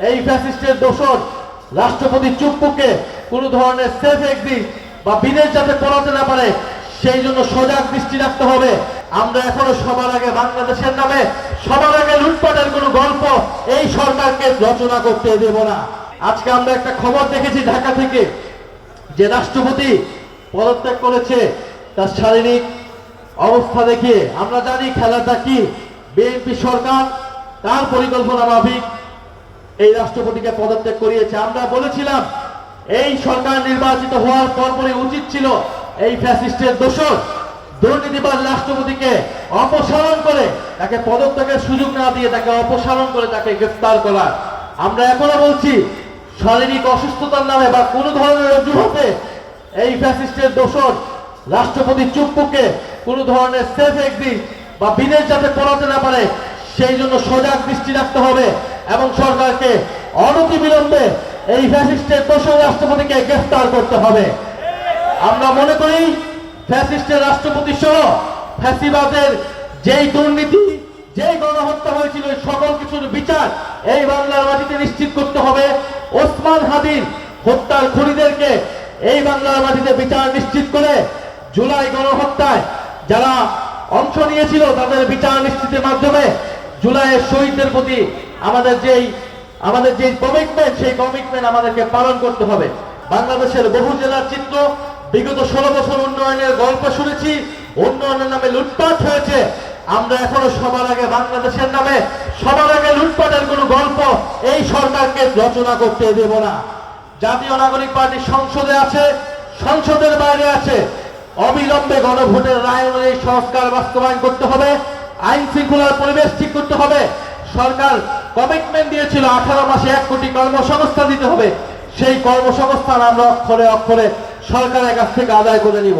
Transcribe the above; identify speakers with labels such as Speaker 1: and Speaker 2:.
Speaker 1: এই ফ্যাসিস্টের দোষর রাষ্ট্রপতি চুপ্পুকে কোনো ধরনের সেফ এক্সিট বা বিদেশ যাতে পড়াতে না পারে সেই জন্য সজাগ দৃষ্টি রাখতে হবে। আমরা এখনো সবার আগে বাংলাদেশের নামে সবার আগে লুটপাটের কোনো গল্প এই সরকারকে রচনা করতে দেব না। আজকে আমরা একটা খবর দেখেছি ঢাকা থেকে যে রাষ্ট্রপতি পদত্যাগ করেছে তার শারীরিক অবস্থা দেখিয়ে। আমরা জানি খেলাটা কি, বিএনপি সরকার তার পরিকল্পনা মাফিক এই রাষ্ট্রপতিকে পদত্যাগ করিয়েছে। আমরা বলেছিলাম এই সরকার নির্বাচিত হওয়ার পরপরই উচিত ছিল এই ফ্যাসিস্টের দোষর দুর্নীতিবাজ রাষ্ট্রপতিকে অপসারণ করে তাকে পদত্যাগের সুযোগ না দিয়ে তাকে অপসারণ করে তাকে গ্রেফতার করার। আমরা এখনো বলছি শারীরিক অসুস্থতার নামে বা কোনো ধরনের অজুহাতে এই ফ্যাসিস্টের দোষর রাষ্ট্রপতি চুপ্পুকে কোনো ধরনের সেফ এক্সিট বা বিদেশ যাতে পড়াতে না পারে সেই জন্য সজাগ দৃষ্টি রাখতে হবে এবং সরকারকে অনতিবিলম্বে এই ফ্যাসিস্টের দোষর রাষ্ট্রপতিকে গ্রেফতার করতে হবে। আমরা মনে করি ফ্যাসিস্টের রাষ্ট্রপতি সহ ফ্যাসিবাদের যেই দুর্নীতি, যেই গণহত্যা হয়েছিল সকল কিছুর বিচার এই বাংলার মাটিতে নিশ্চিত করতে হবে। ওসমান হাদির হত্যার খুনিদেরকে এই বাংলার মাটিতে বিচার নিশ্চিত করে জুলাই গণহত্যায় যারা অংশ নিয়েছিল তাদের বিচার নিশ্চিতের মাধ্যমে জুলাইয়ের শহীদদের প্রতি আমাদের যে কমিটমেন্ট সেই কমিটমেন্ট আমাদেরকে পালন করতে হবে। বাংলাদেশের বহু জেলার চিত্র, বিগত 16 বছর উন্নয়নের গল্প শুনেছি, উন্নয়নের নামে লুটপাট হয়েছে। আমরা এখনো সবার আগে বাংলাদেশের নামে সবার আগে লুটপাটের কোনো গল্প এই সরকারকে রচনা করতে দেব না। জাতীয় নাগরিক পার্টি সংসদে আছে, সংসদের বাইরে আছে। অবিলম্বে গণভোটের রায় অনুযায়ী সংস্কার বাস্তবায়ন করতে হবে, আইন শৃঙ্খলার পরিবেশ ঠিক করতে হবে। সরকার কমিটমেন্ট দিয়েছিল 18 মাসে 1 কোটি কর্মসংস্থান দিতে হবে, সেই কর্মসংস্থান আমরা অক্ষরে অক্ষরে সরকারের কাছ থেকে আদায় করে নিব।